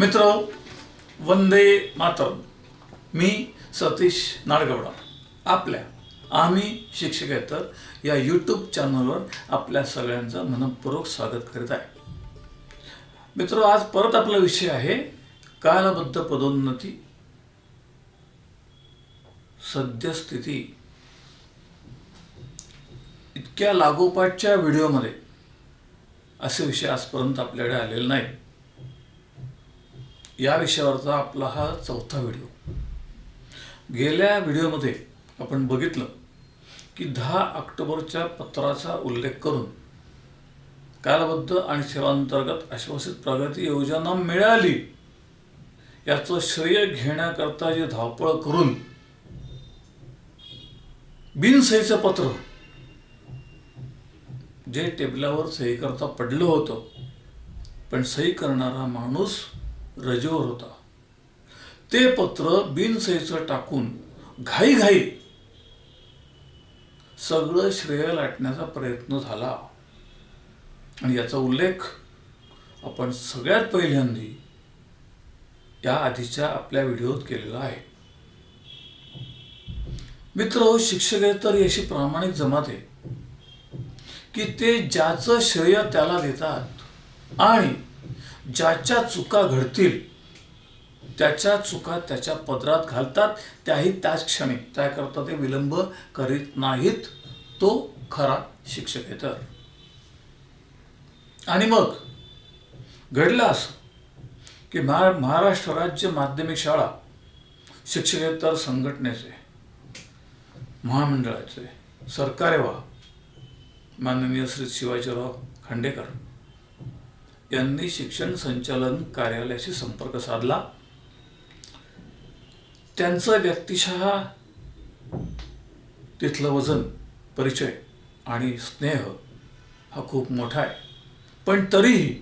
मित्र, वंदे मातरम. मी सतीश नाडगवडा आपल्या आम्ही शिक्षकेतर या यूट्यूब चॅनलवर आपल्या सगळ्यांचं मनपूर्वक स्वागत करीत आहे. मित्र, आज परत आपला विषय आहे कालबद्ध पदोन्नती सद्यस्थिती. इतक्या लागोपाठच्या व्हिडिओमध्ये असे विषय आजपर्यंत आपल्याकडे आलेले नाही. या विषयावरचा आपला हा चौथा व्हिडिओ. गेल्या व्हिडिओमध्ये आपण बघितलं की 10 ऑक्टोबरच्या पत्राचा उल्लेख करून कालबद्ध आणि सेवांतर्गत आश्वासित प्रगती योजना मिळाली याचं श्रेय घेण्याकरता जे धावपळ करून बिनसहीचं पत्र जे टेबलावर सही करता पडलं होतं, पण सही करणारा माणूस रजेवर होता, ते पत्र बिनसहीचं टाकून घाईघाई सगळं श्रेय लाटण्याचा प्रयत्न झाला. आणि याचा उल्लेख आपण सगळ्यात पहिल्यांदा या आधीच्या आपल्या व्हिडिओत केलेला आहे. मित्र, शिक्षकेतर अशी प्रामाणिक जमात आहे की ते ज्याचं श्रेय त्याला देतात आणि ज्याच्या चुका घडतील त्याच्या चुका त्याच्या पदरात घालतात, त्याही त्याच क्षणी. त्याकरता ते विलंब करीत नाहीत. तो खरा शिक्षकेतर. आणि मग घडलं असं की महाराष्ट्र राज्य माध्यमिक शाळा शिक्षकेतर संघटनेचे महामंडळाचे सरकारेवा माननीय श्री शिवाजीराव खांडेकर यांनी शिक्षण संचालन कार्यालयाशी संपर्क साधला. त्यांचा व्यक्तिशः तिथलं वजन, परिचय आणि स्नेह हा खूप मोठा आहे. पण तरीही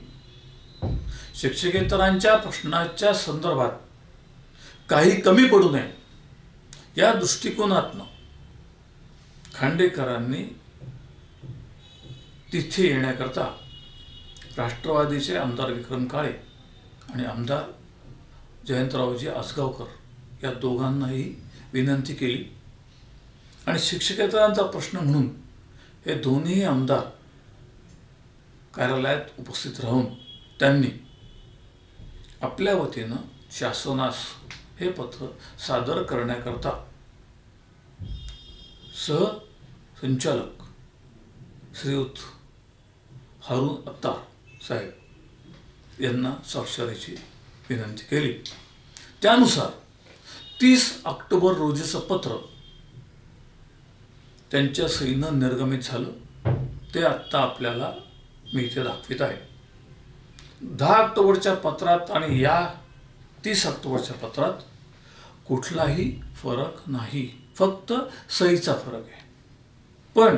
शिक्षकेतरांच्या प्रश्नाच्या संदर्भात काही कमी पडू नये या दृष्टिकोनातनं खांडेकरांनी तिथे येण्याकरता राष्ट्रवादीचे आमदार विक्रम काळे आणि आमदार जयंतरावजी आसगावकर या दोघांनाही विनंती केली. आणि शिक्षकेतरांचा प्रश्न म्हणून हे दोन्ही आमदार कार्यालयात उपस्थित राहून त्यांनी आपल्या वतीनं शासनास हे पत्र सादर करण्याकरता सहसंचालक श्रीयुत हारून अत्तार साहेब यांना स्वाक्षरीची विनंती केली. त्यानुसार 30 ऑक्टोबर रोजीचं पत्र त्यांच्या सहीनं निर्गमित झालं. ते आत्ता आपल्याला मी इथे दाखवित आहे. 10 ऑक्टोबरच्या पत्रात आणि या 30 ऑक्टोबरच्या पत्रात कुठलाही फरक नाही, फक्त सहीचा फरक आहे. पण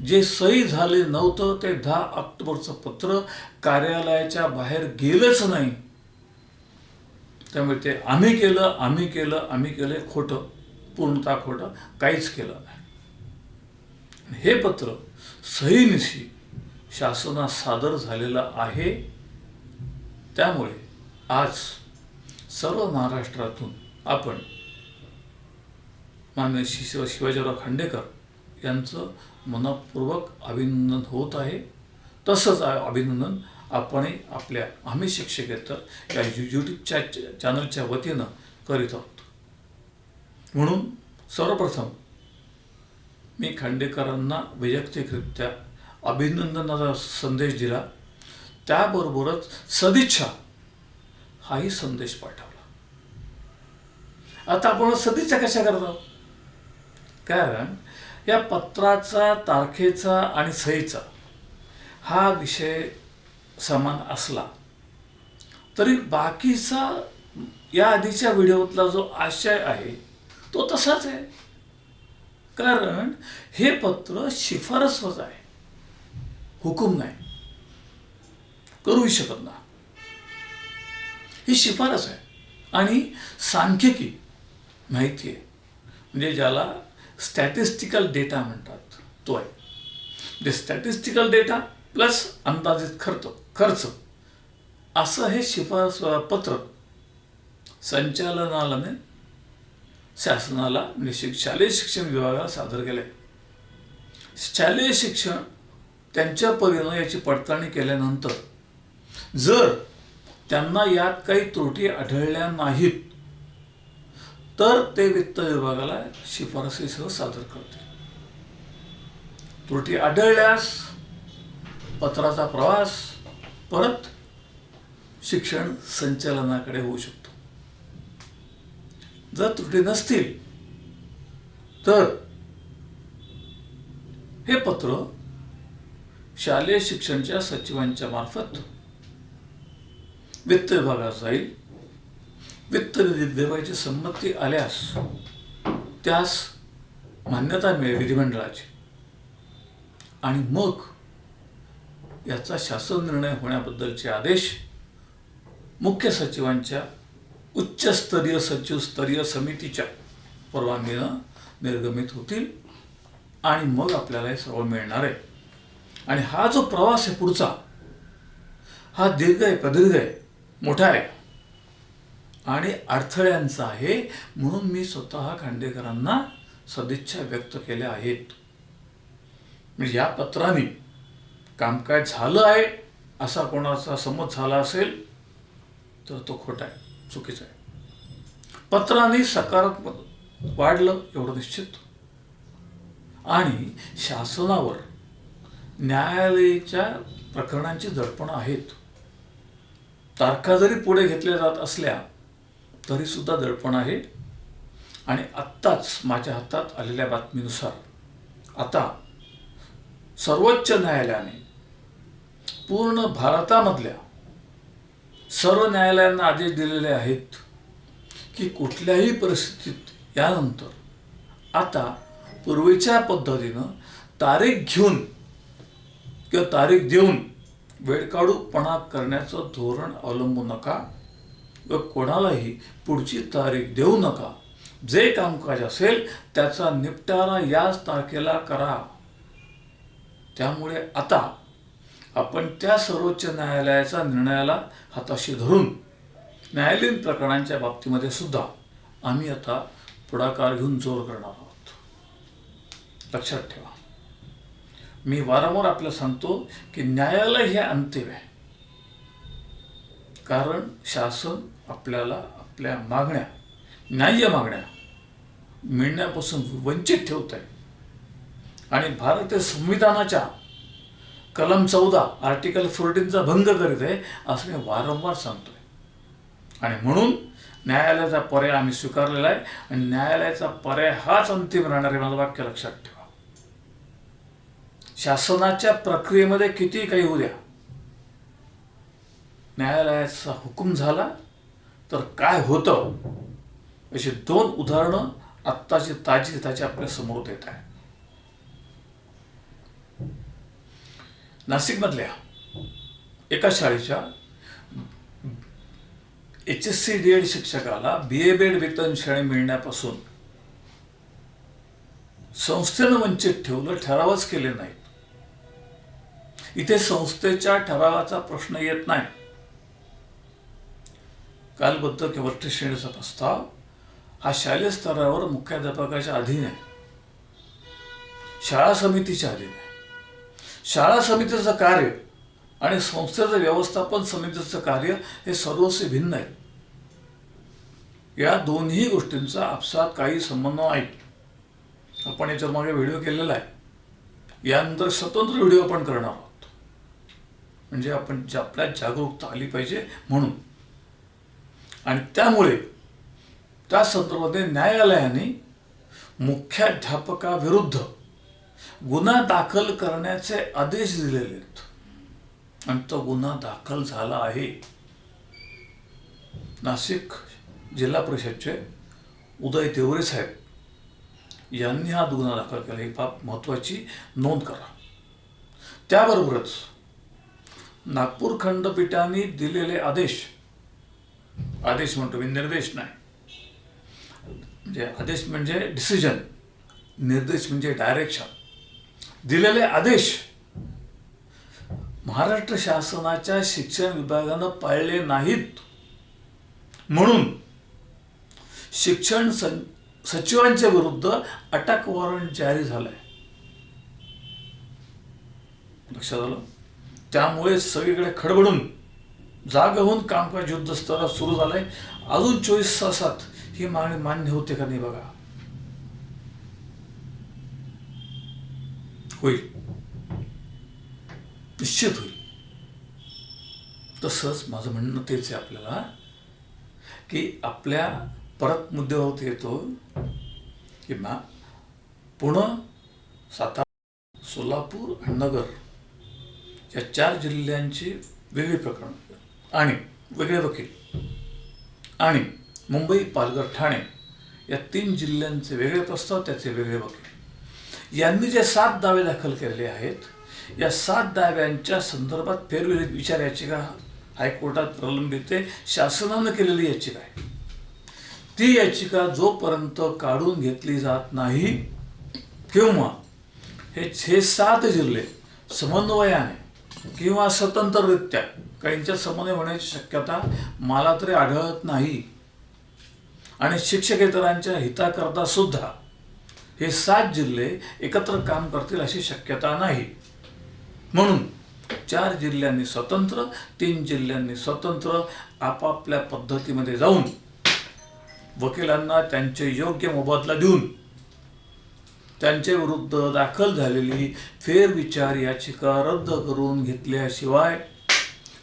जे सही झाले नव्हतं ते 10 ऑक्टोबरचं पत्र कार्यालयाच्या बाहेर गेलंच नाही. त्यामुळे ते आम्ही केलं खोटं, पूर्णतः खोटं, काहीच केलं नाही. हे पत्र सहीनिशी शासनास सादर झालेलं आहे. त्यामुळे आज सर्व महाराष्ट्रातून आपण माननीय शिवाजीराव खांडेकर यांचं मनपूर्वक अभिनंदन होत आहे. तसंच अभिनंदन आपणही आपल्या आम्ही शिक्षकेतर या यूट्यूबच्या चॅनलच्या वतीनं करीत आहोत. म्हणून सर्वप्रथम मी खांडेकरांना वैयक्तिकरित्या अभिनंदनाचा संदेश दिला. त्याबरोबरच सदिच्छा हाही संदेश पाठवला. आता आपण सदिच्छा कशा करतो? कारण या पत्राचा, तारखेचा आणि सहीचा हा विषय समान असला तरी बाकीचा या आधीच्या व्हिडिओतला जो आशय आहे तो तसाच आहे. कारण हे पत्र शिफारसवच आहे, हुकूम नाही, करूही शकत ना. ही शिफारस आहे आणि सांख्यिकी माहिती आहे, म्हणजे ज्याला स्टॅटिस्टिकल डेटा म्हणतात तो आहे. म्हणजे स्टॅटिस्टिकल डेटा प्लस अंदाजित खर्च असं हे शिफारस पत्र संचालनालयाने शासनाला म्हणजे शालेय शिक्षण विभागाला सादर केले. शालेय शिक्षण त्यांच्या परीने याची पडताळणी केल्यानंतर जर त्यांना यात काही त्रुटी आढळल्या नाहीत तर ते वित्त विभागाला शिफारसीसह सादर करते. त्रुटी आढळल्यास पत्राचा प्रवास परत शिक्षण संचालनाकडे होऊ शकतो. जर त्रुटी नसतील तर हे पत्र शालेय शिक्षणच्या सचिवांच्या मार्फत वित्त विभागात जाईल. वित्त विभागाची संमती आल्यास त्यास मान्यता मिळेल विधिमंडळाची आणि मग याचा शासन निर्णय होण्याबद्दलचे आदेश मुख्य सचिवांच्या उच्चस्तरीय सचिवस्तरीय समितीच्या परवानगीनं निर्गमित होतील आणि मग आपल्याला हे सर्व मिळणार आहे. आणि हा जो प्रवास आहे पुढचा हा दीर्घ आहे, प्रदीर्घ आहे, मोठा आहे आणि अडथळ्यांचा आहे. म्हणून मी स्वतः खांडेकरांना सदिच्छा व्यक्त केल्या आहेत. म्हणजे या पत्राने कामकाज झालं आहे असा कोणाचा समज झाला असेल तर तो खोटा आहे, चुकीचा आहे. पत्राने सकारात्मक वाढलं एवढं निश्चित. आणि शासनावर न्यायालयाच्या प्रकरणांची दडपणं आहेत. तारखा जरी पुढे घेतल्या जात असल्या तरी सुद्धा दडपण आहे. आणि आत्ताच माझ्या हातात आलेल्या बातमीनुसार आता सर्वोच्च न्यायालयाने पूर्ण भारतामधल्या सर्व न्यायालयांना आदेश दिलेले आहेत की कुठल्याही परिस्थितीत यानंतर आता पूर्वीच्या पद्धतीनं तारीख घेऊन किंवा तारीख देऊन वेळकाढूपणा करण्याचं धोरण अवलंबू नका व कोणालाही पुढची तारीख देऊ नका. जे कामकाज असेल त्याचा निपटारा याच तारखेला करा. त्यामुळे आता आपण त्या सर्वोच्च न्यायालयाच्या निर्णयाला हाताशी धरून न्यायालयीन प्रकरणांच्या बाबतीमध्ये सुद्धा आम्ही आता पुढाकार घेऊन जोर करणार आहोत. लक्षात ठेवा, मी वारंवार आपल्याला सांगतो की न्यायालय हे अंतिम आहे. कारण शासन आपल्याला आपल्या मागण्या, न्याय्य मागण्या मिळण्यापासून वंचित ठेवत आहे आणि भारतीय संविधानाच्या कलम 14 आर्टिकल 14चा भंग करीत आहे असं मी वारंवार सांगतोय. आणि म्हणून न्यायालयाचा पर्याय आम्ही स्वीकारलेला आहे आणि न्यायालयाचा पर्याय हाच अंतिम राहणार आहे. माझं वाक्य लक्षात ठेवा. शासनाच्या प्रक्रियेमध्ये किती काही होऊ द्या, न्यायालयाचा हुकूम झाला तर काय होतं अशी 2 उदाहरणं आत्ताची ताजी ताजी आपल्या समोर येत आहे. नाशिकमधल्या एका शाळेच्या HSC DED शिक्षकाला BA BEd वेतन श्रेणी मिळण्यापासून संस्थेनं वंचित ठेवलं, ठरावच केले नाहीत. इथे संस्थेच्या ठरावाचा प्रश्न येत नाही. कालबद्ध किंवा वरिष्ठ श्रेणीचा प्रस्ताव हा शालेय स्तरावर मुख्याध्यापकाच्या अधीन आहे, शाळा समितीच्या अधीन आहे. शाळा समितीचं कार्य आणि संस्थेचं व्यवस्थापन समितीचं कार्य हे सर्वस्वी भिन्न आहे. या दोन्ही गोष्टींचा आपसात काही संबंध नाही. आपण याच्या मागे व्हिडिओ केलेला आहे. यानंतर स्वतंत्र व्हिडिओ आपण करणार आहोत. म्हणजे आपण आपल्यात जागरूकता आली पाहिजे म्हणून. आणि त्यामुळे त्या संदर्भात न्यायालयाने मुख्याध्यापकाविरुद्ध गुन्हा दाखल करण्याचे आदेश दिलेले आहेत आणि तो गुन्हा दाखल झाला आहे. नाशिक जिल्हा परिषदचे उदय देवरे साहेब यांनी हा गुन्हा दाखल केला. ही बाब महत्त्वाची नोंद करा. त्याबरोबरच नागपूर खंडपीठाने दिलेले आदेश म्हणतो मी, निर्देश नाही. म्हणजे आदेश म्हणजे डिसिजन, निर्देश म्हणजे डायरेक्शन. दिलेले आदेश महाराष्ट्र शासनाच्या शिक्षण विभागानं पाळले नाहीत म्हणून शिक्षण सचिवांच्या विरुद्ध अटक वॉरंट जारी झालंय. लक्षात आलं. त्यामुळे सगळीकडे खडबडून जाग होऊन कामकाज युद्धस्तरावर सुरू झालंय. अजून 24 तासात ही मागणी मान्य होते का नाही बघा. होईल, निश्चित होईल. तसंच माझं म्हणणं तेच आहे आपल्याला की आपल्या परत मुद्द्यावरती येतो की पुणे, सातारा, सोलापूर आणि नगर या 4 जिल्ह्यांची वेगळी प्रकरण आणि वेगळे वकील आणि मुंबई, पालघर, ठाणे या 3 जिल्ह्यांचे वेगळे प्रस्ताव, त्याचे वेगळे वकील यांनी जे 7 दावे दाखल केलेले आहेत, या 7 दाव्यांच्या संदर्भात फेरविचार याचिका हायकोर्टात प्रलंबित आहे. शासनानं केलेली याचिका आहे. ती याचिका जोपर्यंत काढून घेतली जात नाही किंवा हे 7 जिल्हे समन्वयाने किंवा स्वतंत्ररित्या काहींच्या समन्वय होण्याची शक्यता मला तरी आढळत नाही. आणि शिक्षकेतरांच्या हिताकरता सुद्धा हे 7 जिल्हे एकत्र काम करतील अशी शक्यता नाही. म्हणून 4 जिल्ह्यांनी स्वतंत्र, 3 जिल्ह्यांनी स्वतंत्र आपापल्या पद्धतीमध्ये जाऊन वकिलांना त्यांचे योग्य मोबदला देऊन त्यांच्या विरुद्ध दाखल झालेली फेरविचार याचिका रद्द करून घेतल्याशिवाय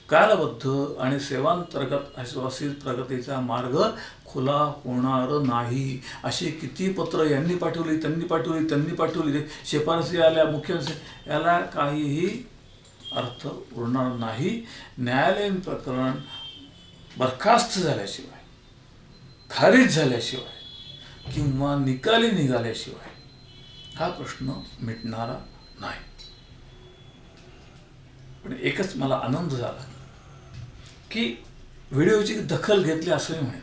कालबद्ध आणि सेवांतर्गत आश्वासित प्रगतीचा मार्ग खुला होणार नाही. अशी किती पत्र यांनी पाठवली, त्यांनी पाठवली, शिफारसी आल्या, मुख्यमंत्री, याला काहीही अर्थ उरणार नाही. न्यायालयीन प्रकरण बरखास्त झाल्याशिवाय, खारिज झाल्याशिवाय किंवा निकाली निघाल्याशिवाय हा प्रश्न मिटणारा नाही. पण एकच मला आनंद झाला की व्हिडिओची दखल घेतली असं मी म्हणेन.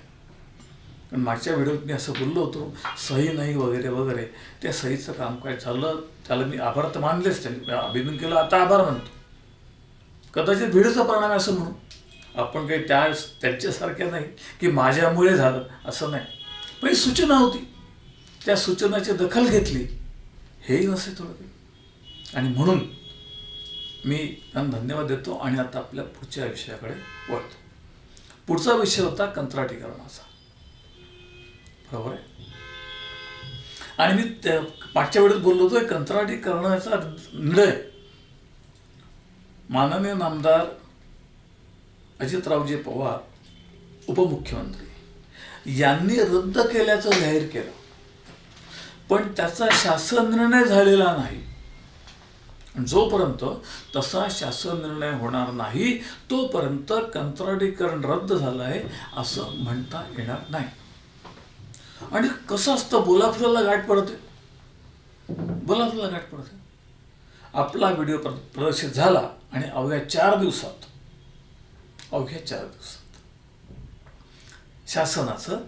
पण मागच्या व्हिडिओत मी असं बोललो होतो, सही नाही वगैरे वगैरे, त्या सहीचं काम काय झालं, त्याला मी आभार तर मानलेच, त्यांनी अभिनंदन केलं, आता आभार मानतो. कदाचित व्हिडिओचा परिणाम असं म्हणू, आपण काही त्यांच्यासारख्या नाही की माझ्यामुळे झालं असं नाही. पण सूचना होती, त्या सूचनाची दखल घेतली, हेही नसे थोडं. आणि म्हणून मी त्यांना धन्यवाद देतो. आणि आता आपल्या पुढच्या विषयाकडे वळतो. पुढचा विषय होता कंत्राटीकरणाचा, बरोबर आहे. आणि मी मागच्या वेळेस बोललो होतो, कंत्राटीकरणाचा निर्णय माननीय नामदार अजितरावजी पवार उपमुख्यमंत्री यांनी रद्द केल्याचं जाहीर केलं. पण त्याचा शासन निर्णय झालेला नाही. जोपर्यंत तसा शासन निर्णय होणार नाही तोपर्यंत कंत्राटीकरण रद्द झालं आहे असं म्हणता येणार नाही. आणि कसं असतं, बोलाफुलाला गाठ पडते, बोलाफुलाला गाठ पडते. आपला व्हिडिओ प्रदर्शित झाला आणि अवघ्या 4 दिवसात शासनाचं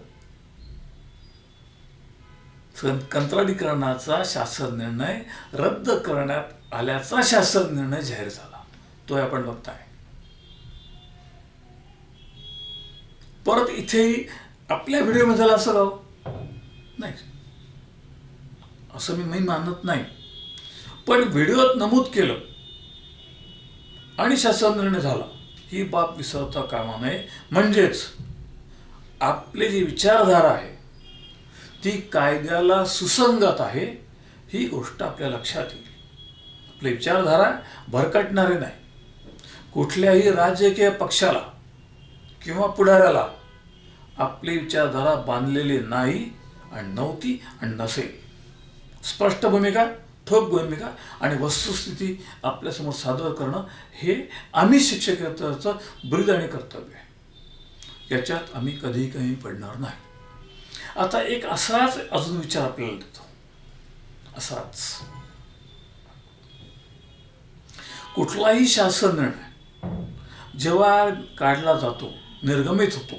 कंत्राटीकरणाचा शासन निर्णय रद्द करण्यात आल्याचा शासन निर्णय जाहीर झाला. तो आपण बघताय. परत इथेही आपल्या व्हिडिओमध्ये झालं असं नाही, असं मी मानत नाही. पण व्हिडिओत नमूद केलं आणि शासन निर्णय झाला, ही बाब विसरता कामा नये. म्हणजेच आपली जी विचारधारा आहे ती कायद्याला सुसंगत आहे, ही गोष्ट आपल्या लक्षात येईल. आपली विचारधारा भरकटणारी नाही. कुठल्याही राजकीय पक्षाला किंवा पुढाऱ्याला आपली विचारधारा बांधलेली नाही आणि नव्हती आणि नसेल. स्पष्ट भूमिका, ठोक भूमिका आणि वस्तुस्थिती आपल्यासमोर सादर करणं हे आम्ही शिक्षकाचं ब्रीद आणि कर्तव्य आहे. याच्यात आम्ही कधीही कमी पडणार नाही. आता एक असाच अजून विचार आपल्याला देतो. असाच कुठलाही शासन निर्णय जेव्हा काढला जातो, निर्गमित होतो,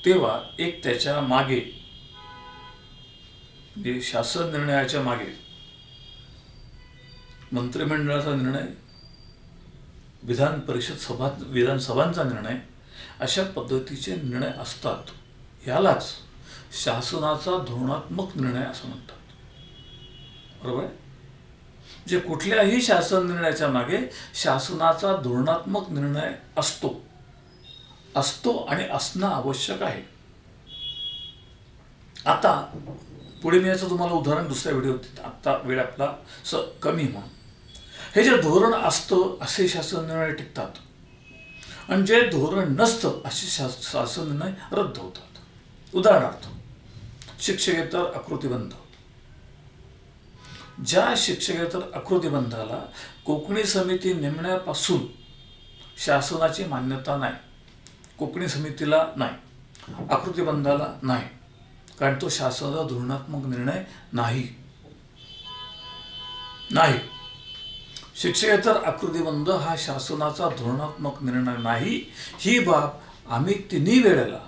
तेव्हा एक त्याच्या मागे, म्हणजे शासन निर्णयाच्या मागे मंत्रिमंडळाचा निर्णय, विधानसभांचा निर्णय, अशा पद्धतीचे निर्णय असतात. यालाच शासनाचा धोरणात्मक निर्णय असं म्हणतात. बरोबर आहे? जे कुठल्याही शासन निर्णयाच्या मागे शासनाचा धोरणात्मक निर्णय असतो आणि असणं आवश्यक आहे. आता पुढे मी याचं तुम्हाला उदाहरण दुसऱ्या व्हिडिओत, आता वेळ आपला कमी म्हणून. हे जे धोरण असतं असे शासन निर्णय टिकतात आणि जे धोरण नसतं असे शासन निर्णय रद्द होतात. उदाहरणार्थ, शिक्षकेतर आकृतिबंध. ज्या शिक्षकेतर आकृतिबंधाला कोकणी समिती नेमण्यापासून शासनाची मान्यता नाही, कोकणी समितीला नाही, आकृतिबंधाला नाही, कारण तो शासनाचा धोरणात्मक निर्णय नाही. शिक्षकेतर आकृतिबंध हा शासनाचा धोरणात्मक निर्णय नाही. ही बाब आम्ही तिन्ही वेळेला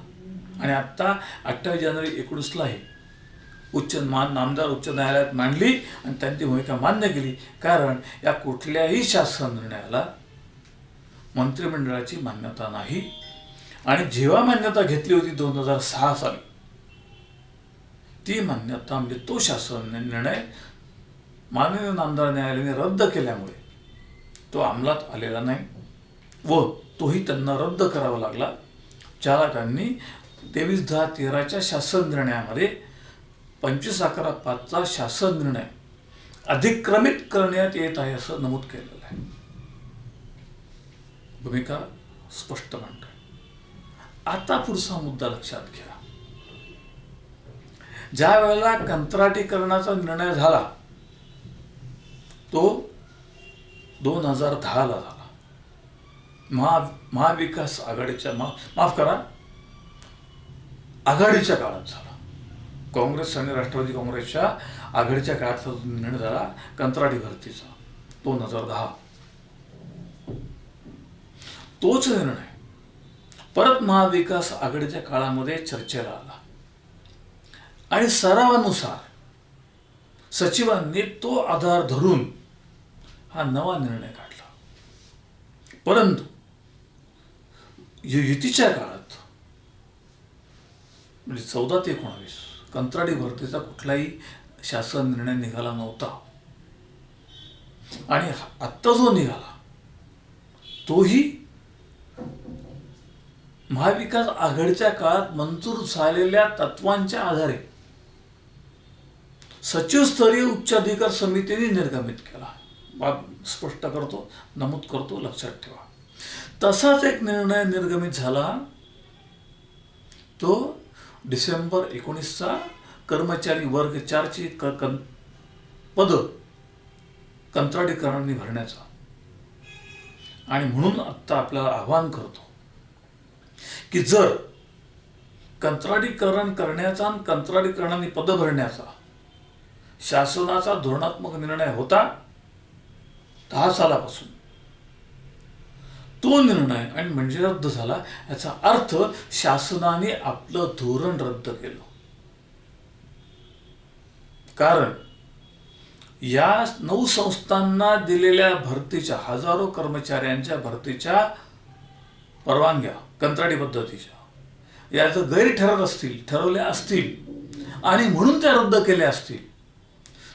आणि आत्ता 28 जानेवारी 19ला नामदार उच्च न्यायालयात मांडली आणि त्यांची भूमिका मान्य केली. कारण या कुठल्याही शासन निर्णयाला मंत्रिमंडळाची मान्यता नाही. आणि जेव्हा मान्यता घेतली होती 2006 साली, ती मान्यता म्हणजे तो शासन निर्णय माननीय नामदार न्यायालयाने रद्द केल्यामुळे तो अंमलात आलेला नाही व तोही त्यांना रद्द करावा लागला. ज्याला त्यांनी 23/10/13च्या शासन निर्णयामध्ये 25/11/5चा शासन निर्णय अधिक्रमित करण्यात येत आहे असं नमूद केलेलं आहे. भूमिका स्पष्ट मांडतोय. आता पुढचा मुद्दा लक्षात घ्या. ज्या वेळेला कंत्राटीकरणाचा निर्णय झाला तो 2010ला झाला. महाविकास आघाडीच्या आघाडीच्या काळात झाला. काँग्रेस आणि राष्ट्रवादी काँग्रेसच्या आघाडीच्या काळात निर्णय झाला कंत्राटी भरतीचा 2010. तोच निर्णय परत महाविकास आघाडीच्या काळामध्ये चर्चेला आला आणि सरावानुसार सचिवांनी तो आधार धरून हा नवा निर्णय काढला. परंतु युतीच्या काळात म्हणजे 14 ते 19 कंत्राटी भरतीचा कुठलाही शासन निर्णय निघाला नव्हता. आणि आत्ता जो निघाला तोही महाविकास आघाडीच्या काळात मंजूर झालेल्या तत्वांच्या आधारे सचिवस्तरीय उच्चाधिकार समितीने निर्गमित केला. बाब स्पष्ट करतो, नमूद करतो, लक्षात ठेवा. तसाच एक निर्णय निर्गमित झाला तो डिसेंबर 19चा कर्मचारी वर्ग 4ची पद कंत्राटीकरणाने भरण्याचा. आणि म्हणून आत्ता आपल्याला आवाहन करतो की जर कंत्राटीकरण करण्याचा आणि कंत्राटीकरणाने पद भरण्याचा शासनाचा धोरणात्मक निर्णय होता 10 सालापासून, तो निर्णय आणि म्हणजे रद्द झाला, याचा अर्थ शासनाने आपलं धोरण रद्द केलं. कारण या 9 संस्थांना दिलेल्या भरतीच्या हजारो कर्मचाऱ्यांच्या भरतीच्या परवानग्या कंत्राटी पद्धतीच्या या जर गैर ठरवल्या असतील आणि म्हणून त्या रद्द केल्या असतील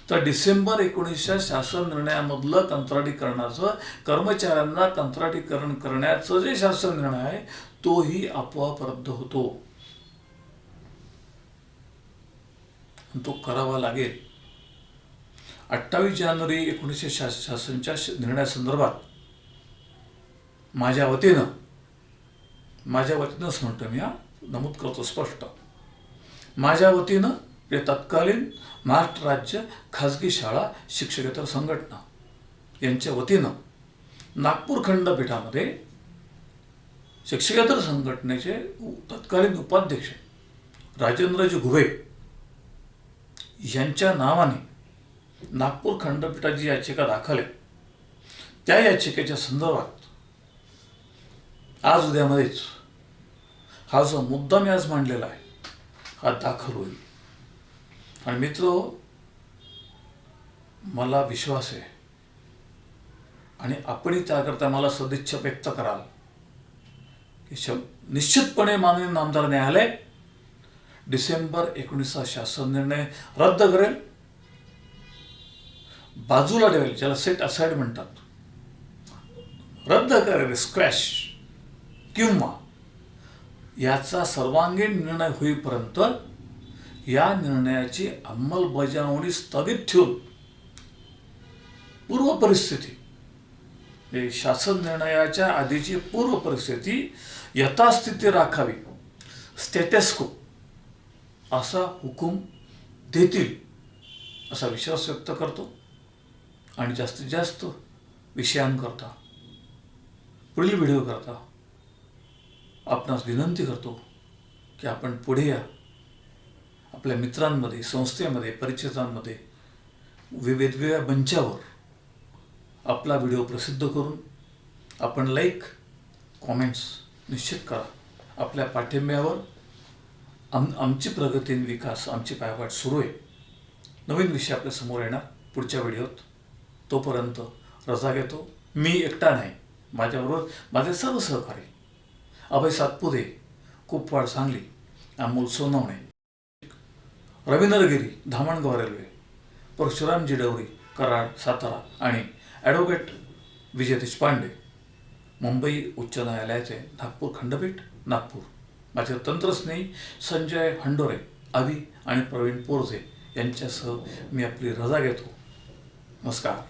तर डिसेंबर 19च्या शासन निर्णयामधलं कंत्राटीकरणाचं कर्मचाऱ्यांना कंत्राटीकरण करण्याचं जे शासन निर्णय आहे तोही आपोआप रद्द होतो. तो करावा लागेल. 28 जानेवारी 1900 शासनच्या निर्णयासंदर्भात माझ्या वतीनंच म्हणतो मी, नमूद करतो स्पष्ट, माझ्या वतीनं जे तत्कालीन महाराष्ट्र राज्य खाजगी शाळा शिक्षकेतर संघटना यांच्या वतीनं नागपूर खंडपीठामध्ये शिक्षकेतर संघटनेचे तत्कालीन उपाध्यक्ष राजेंद्रजी घुबे यांच्या नावाने नागपूर खंडपीठाची याचिका दाखल आहे. त्या याचिकेच्या संदर्भात आज उद्यामध्येच हा जो मुद्दा मी आज मांडलेला आहे हा दाखल होईल. आणि मित्र, मला विश्वास आहे आणि आपणही त्याकरता मला सदिच्छा व्यक्त कराल की निश्चितपणे माननीय नामदार न्यायालय डिसेंबर 19 शासन निर्णय रद्द करेल, बाजूला ठेवेल, ज्याला सेट असाइड म्हणतात, रद्द करेल, स्क्वॅश, किंवा याचा सर्वांगीण निर्णय होईपर्यंत या निर्णयाची अंमलबजावणी स्थगित ठेवून पूर्व परिस्थिती, शासन निर्णयाच्या आधीची पूर्व परिस्थिती यथास्थिती राखावी, स्टेटस को, असा हुकूम देतील असा विश्वास व्यक्त करतो. आणि जास्तीत जास्त विषयांकरता, पुढील व्हिडिओ करता आपणास विनंती करतो की आपण पुढे या, आपल्या मित्रांमध्ये, संस्थेमध्ये, परिचितांमध्ये, वेगवेगळ्या मंचावर आपला व्हिडिओ प्रसिद्ध करून आपण लाईक, कॉमेंट्स निश्चित करा. आपल्या पाठिंब्यावर आमची प्रगती आणि विकास, आमची पायवाट सुरू आहे. नवीन विषय आपल्या समोर येणार पुढच्या व्हिडिओत. तोपर्यंत रजा घेतो. मी एकटा नाही, माझ्याबरोबर माझे सर्व सहकारी, अभय सातपुते, कुपवाड सांगली, अमोल सोनवणे, रवींद्र गिरी, धामणगाव रेल्वे, परशुराम जिडवरी, कराड, सातारा, आणि ॲडव्होकेट विजय देशपांडे, मुंबई उच्च न्यायालयाचे नागपूर खंडपीठ, नागपूर. माझे तंत्रस्नेही संजय हंडोरे, अवी आणि प्रवीण पोरजे यांच्यासह मी आपली रजा घेतो. नमस्कार.